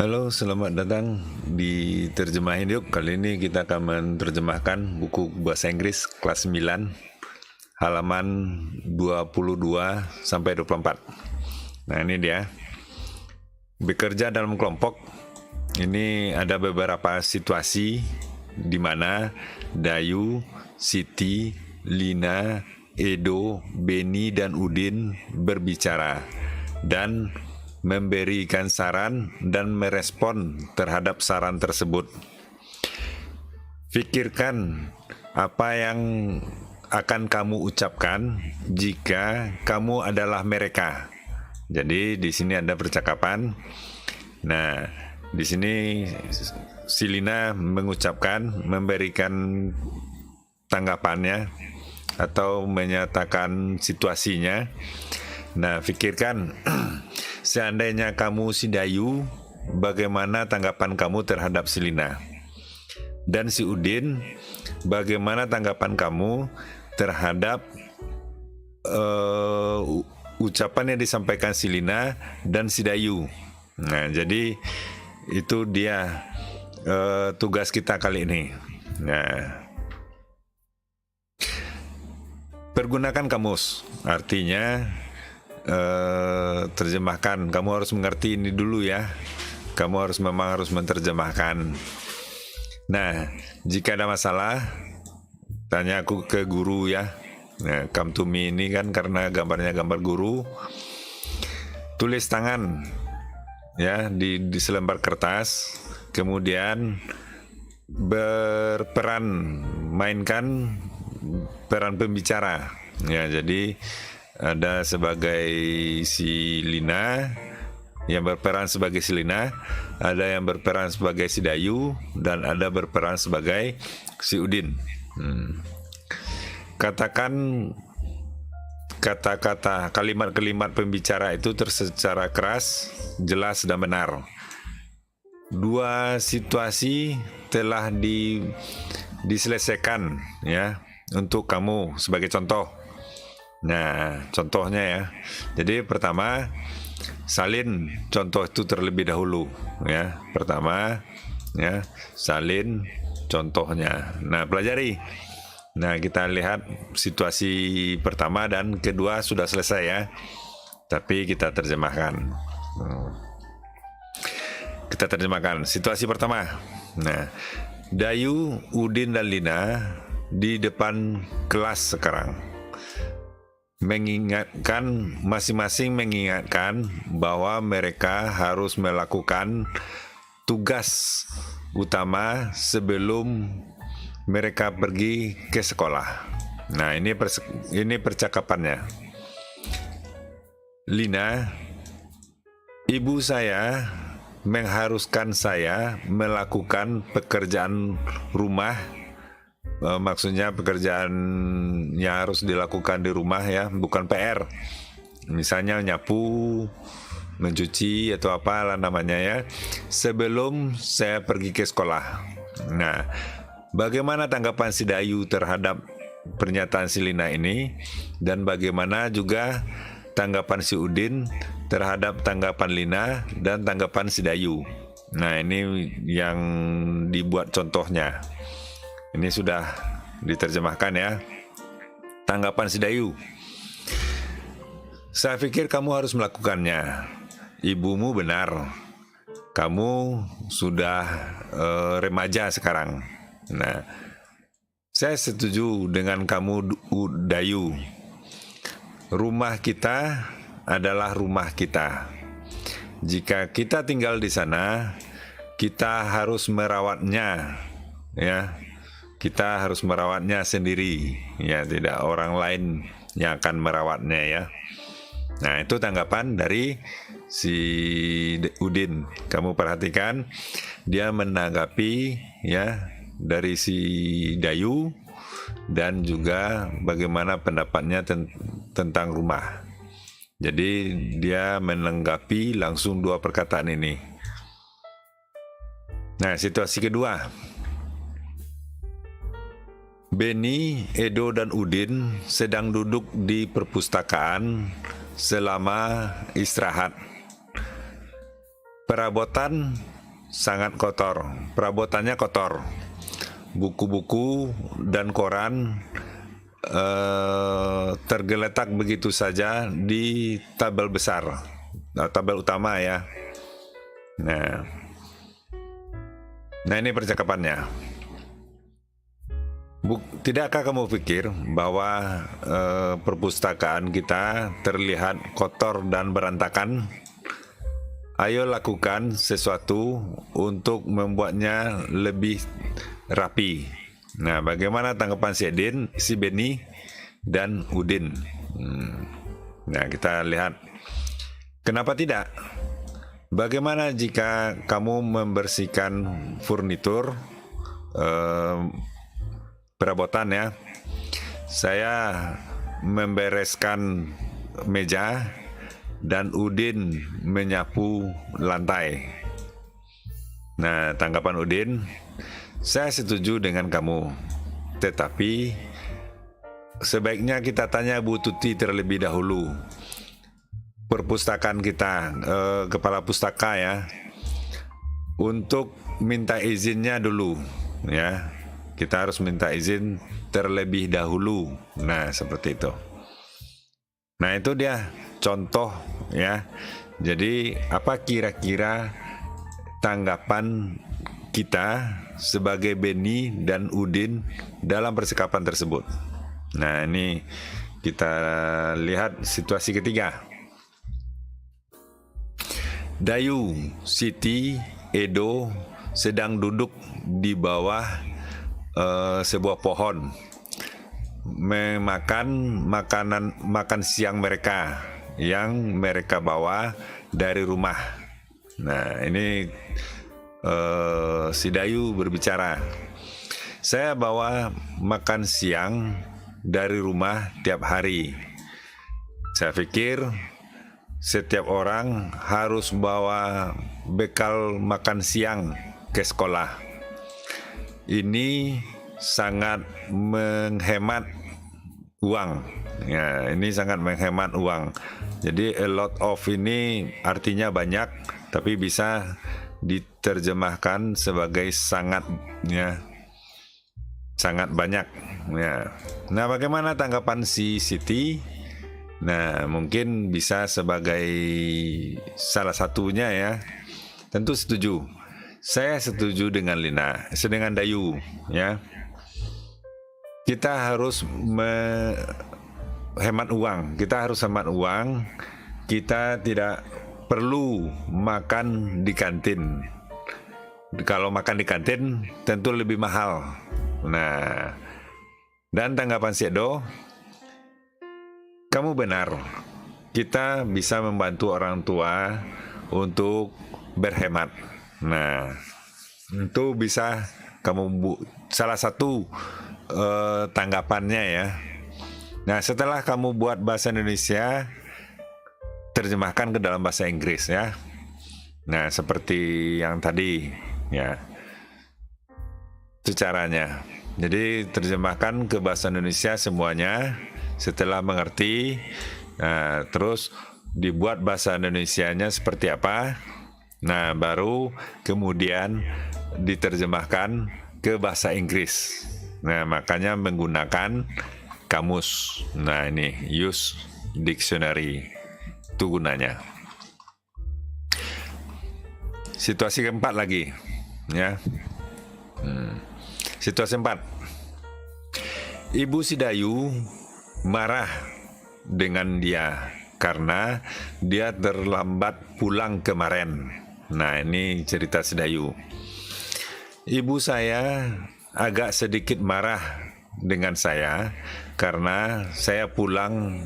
Halo, selamat datang di Terjemahin Yuk. Kali ini kita akan menerjemahkan buku bahasa Inggris kelas 9, halaman 22 sampai 24. Nah, ini dia. Bekerja dalam kelompok. Ini ada beberapa situasi di mana Dayu, Siti, Lina, Edo, Beni, dan Udin berbicara dan memberikan saran dan merespon terhadap saran tersebut. Pikirkan apa yang akan kamu ucapkan jika kamu adalah mereka. Jadi di sini ada percakapan. Nah, di sini si Lina mengucapkan, memberikan tanggapannya atau menyatakan situasinya. Nah, pikirkan seandainya kamu si Dayu, bagaimana tanggapan kamu terhadap si Lina? Dan si Udin, bagaimana tanggapan kamu terhadap ucapan yang disampaikan si Lina dan si Dayu? Nah, jadi itu dia tugas kita kali ini. Nah, pergunakan kamus, artinya terjemahkan. Kamu harus mengerti ini dulu ya. Kamu memang harus menerjemahkan. Nah, jika ada masalah, tanya aku ke guru ya. Nah, come to me ini kan karena gambarnya gambar guru. Tulis tangan ya di selembar kertas. Kemudian berperan, mainkan peran pembicara. Ya, jadi ada sebagai si Lina yang berperan sebagai si Lina, ada yang berperan sebagai si Dayu, dan ada berperan sebagai si Udin. Katakan kata-kata, kalimat-kalimat pembicara itu secara keras, jelas, dan benar. Dua situasi telah diselesaikan ya untuk kamu sebagai contoh. Nah, contohnya ya. Jadi pertama, salin contoh itu terlebih dahulu ya. Pertama ya, salin contohnya. Nah, pelajari. Nah, kita lihat situasi pertama dan kedua sudah selesai ya. Tapi kita terjemahkan. Kita terjemahkan situasi pertama. Nah, Dayu, Udin, dan Lina di depan kelas sekarang. Mengingatkan, masing-masing mengingatkan bahwa mereka harus melakukan tugas utama sebelum mereka pergi ke sekolah. Nah, ini percakapannya. Lina, ibu saya mengharuskan saya melakukan pekerjaan rumah. Maksudnya pekerjaan yang harus dilakukan di rumah ya, bukan PR. Misalnya nyapu, mencuci atau apalah namanya ya, sebelum saya pergi ke sekolah. Nah, bagaimana tanggapan si Dayu terhadap pernyataan si Lina ini, dan bagaimana juga tanggapan si Udin terhadap tanggapan Lina dan tanggapan si Dayu. Nah, ini yang dibuat contohnya. Ini sudah diterjemahkan ya. Tanggapan si Dayu. Saya pikir kamu harus melakukannya. Ibumu benar. Kamu sudah remaja sekarang. Nah, saya setuju dengan kamu, Dayu. Rumah kita adalah rumah kita. Jika kita tinggal di sana, kita harus merawatnya, ya. Kita harus merawatnya sendiri, ya, tidak orang lain yang akan merawatnya ya. Nah, itu tanggapan dari si Udin. Kamu perhatikan, dia menanggapi ya dari si Dayu dan juga bagaimana pendapatnya tentang rumah. Jadi dia menanggapi langsung dua perkataan ini. Nah, situasi kedua. Beni, Edo, dan Udin sedang duduk di perpustakaan selama istirahat. perabotan sangat kotor, perabotannya kotor, buku-buku dan koran tergeletak begitu saja di tabel besar, tabel utama ya. Nah ini percakapannya. Tidakkah kamu pikir bahwa perpustakaan kita terlihat kotor dan berantakan? Ayo lakukan sesuatu untuk membuatnya lebih rapi. Nah, bagaimana tanggapan si Beni dan Udin? Nah, kita lihat. Kenapa tidak? Bagaimana jika kamu membersihkan furnitur, perabotan ya? Saya membereskan meja dan Udin menyapu lantai. Nah, tanggapan Udin, saya setuju dengan kamu. Tetapi sebaiknya kita tanya Bu Tuti terlebih dahulu. Perpustakaan kita, kepala pustaka ya, untuk minta izinnya dulu ya. Kita harus minta izin terlebih dahulu. Nah, seperti itu. Nah, itu dia contoh ya. Jadi apa kira-kira tanggapan kita sebagai Beni dan Udin dalam percakapan tersebut? Nah, ini kita lihat situasi ketiga. Dayu, Siti, Edo sedang duduk di bawah sebuah pohon makan siang mereka yang mereka bawa dari rumah. Nah, ini si Dayu berbicara. Saya bawa makan siang dari rumah tiap hari. Saya pikir setiap orang harus bawa bekal makan siang ke sekolah. Ini sangat menghemat uang. Ya, ini sangat menghemat uang. Jadi a lot of ini artinya banyak, tapi bisa diterjemahkan sebagai sangat ya. Sangat banyak ya. Nah, bagaimana tanggapan si Siti? Nah, mungkin bisa sebagai salah satunya ya. Tentu setuju. Saya setuju dengan Lina, dengan Dayu ya. Kita harus hemat uang. Kita harus hemat uang. Kita tidak perlu makan di kantin. Kalau makan di kantin tentu lebih mahal. Nah, dan tanggapan si Edo, kamu benar. Kita bisa membantu orang tua untuk berhemat. Nah, itu bisa kamu salah satu tanggapannya ya. Nah, setelah kamu buat bahasa Indonesia, terjemahkan ke dalam bahasa Inggris ya. Nah, seperti yang tadi ya. Itu caranya. Jadi terjemahkan ke bahasa Indonesia semuanya. Setelah mengerti, nah, terus dibuat bahasa Indonesianya seperti apa. Nah, baru kemudian diterjemahkan ke bahasa Inggris. Nah, makanya menggunakan kamus. Nah, ini use dictionary. Itu gunanya. Situasi keempat lagi, ya. Situasi 4. Ibu si Dayu marah dengan dia karena dia terlambat pulang kemarin. Nah, ini cerita si Dayu. Ibu saya agak sedikit marah dengan saya karena saya pulang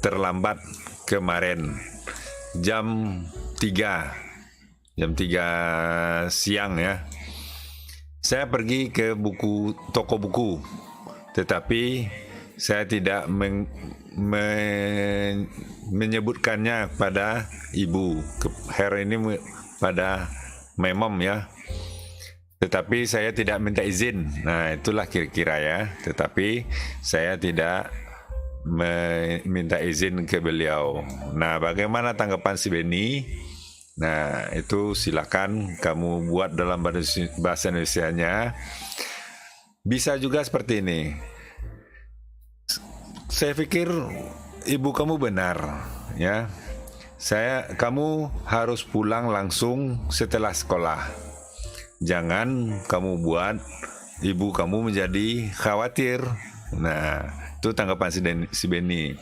terlambat kemarin jam 3 siang ya. Saya pergi ke toko buku, tetapi saya tidak menyebutkannya pada ibu. Ini pada my mom ya. Tetapi saya tidak minta izin. Nah, itulah kira-kira ya. Tetapi saya tidak meminta izin ke beliau. Nah, bagaimana tanggapan si Beni? Nah, itu silakan kamu buat dalam bahasa Indonesianya. Bisa juga seperti ini. Saya pikir ibu kamu benar, ya. Kamu harus pulang langsung setelah sekolah. Jangan kamu buat ibu kamu menjadi khawatir. Nah, itu tanggapan si Benny.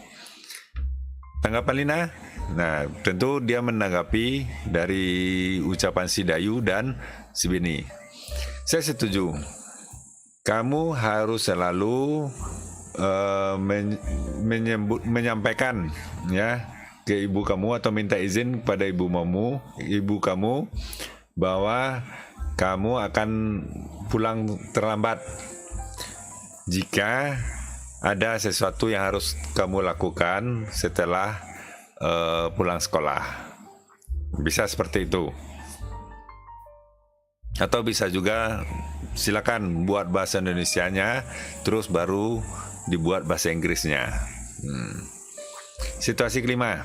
Tanggapan Lina? Nah, tentu dia menanggapi dari ucapan si Dayu dan si Benny. Saya setuju. Kamu harus selalu menyampaikan, ya, ke ibu kamu atau minta izin kepada ibu kamu bahwa kamu akan pulang terlambat jika ada sesuatu yang harus kamu lakukan setelah pulang sekolah. Bisa seperti itu. Atau bisa juga silakan buat bahasa Indonesianya, terus baru dibuat bahasa Inggrisnya. Situasi kelima.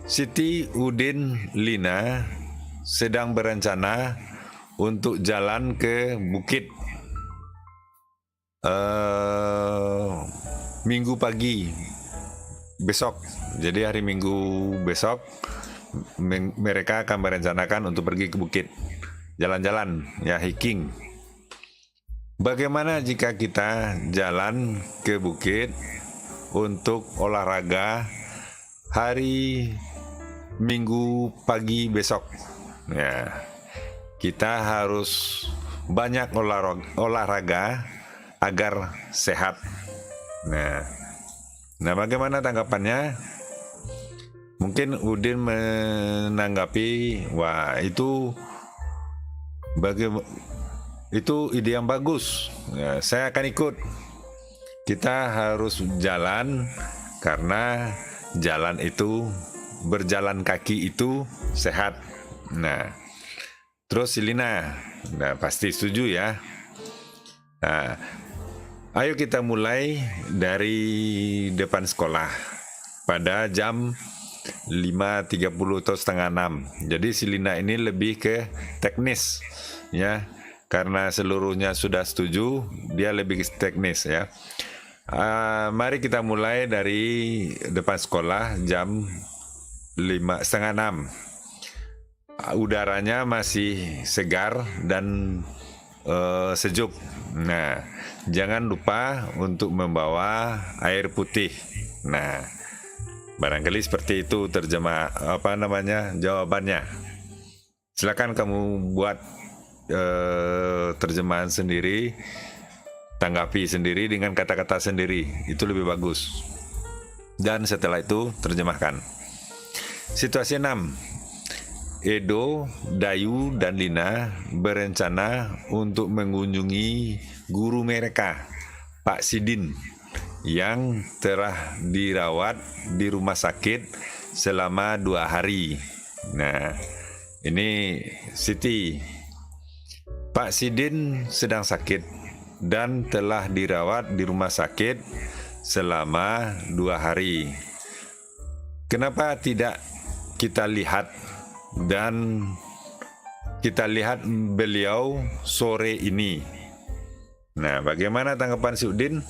Siti, Udin, Lina sedang berencana untuk jalan ke bukit Minggu pagi besok. Jadi hari Minggu besok mereka akan merencanakan untuk pergi ke bukit, jalan-jalan, ya, hiking. Bagaimana jika kita jalan ke bukit untuk olahraga hari Minggu pagi besok? Ya, kita harus banyak olahraga agar sehat. Nah, bagaimana tanggapannya? Mungkin Udin menanggapi, wah itu ide yang bagus. Ya, saya akan ikut. Kita harus jalan karena berjalan kaki itu sehat. Nah, terus Lina, nah pasti setuju ya. Nah, ayo kita mulai dari depan sekolah pada jam 5.30 atau setengah 6. Jadi si Lina ini lebih ke teknis, ya. Karena seluruhnya sudah setuju, dia lebih ke teknis, ya. Mari kita mulai dari depan sekolah jam 5:30. Udaranya masih segar dan sejuk. Nah, jangan lupa untuk membawa air putih. Nah, barangkali seperti itu jawabannya. Silakan kamu buat terjemahan sendiri, tanggapi sendiri dengan kata-kata sendiri. Itu lebih bagus. Dan setelah itu terjemahkan. Situasi 6. Edo, Dayu, dan Lina berencana untuk mengunjungi guru mereka, Pak Sidin, yang telah dirawat di rumah sakit selama 2 hari. Nah, ini Siti. Pak Sidin sedang sakit dan telah dirawat di rumah sakit selama 2 hari. Kenapa tidak kita lihat beliau sore ini? Nah, bagaimana tanggapan si Udin?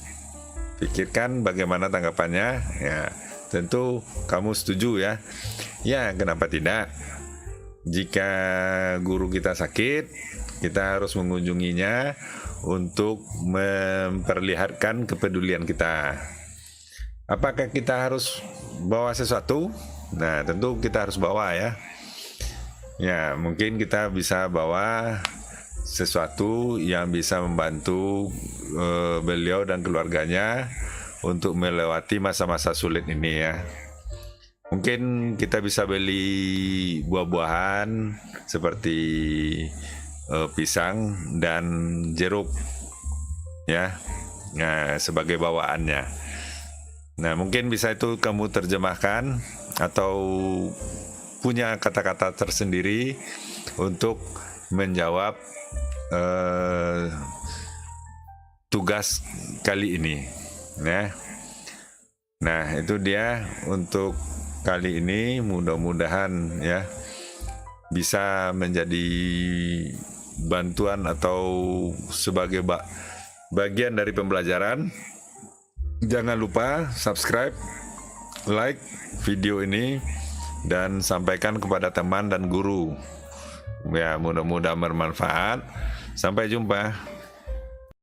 Pikirkan bagaimana tanggapannya. Ya, tentu kamu setuju ya. Ya, kenapa tidak? Jika guru kita sakit, kita harus mengunjunginya untuk memperlihatkan kepedulian kita. Apakah kita harus bawa sesuatu? Nah, tentu kita harus bawa ya. Ya, mungkin kita bisa bawa sesuatu yang bisa membantu beliau dan keluarganya untuk melewati masa-masa sulit ini ya. Mungkin kita bisa beli buah-buahan seperti pisang dan jeruk ya. Nah, sebagai bawaannya. Nah, mungkin bisa itu kamu terjemahkan atau punya kata-kata tersendiri untuk menjawab tugas kali ini, ya. Nah, itu dia untuk kali ini mudah-mudahan ya bisa menjadi bantuan atau sebagai bagian dari pembelajaran. Jangan lupa subscribe, like video ini, dan sampaikan kepada teman dan guru. Ya, mudah-mudahan bermanfaat. Sampai jumpa.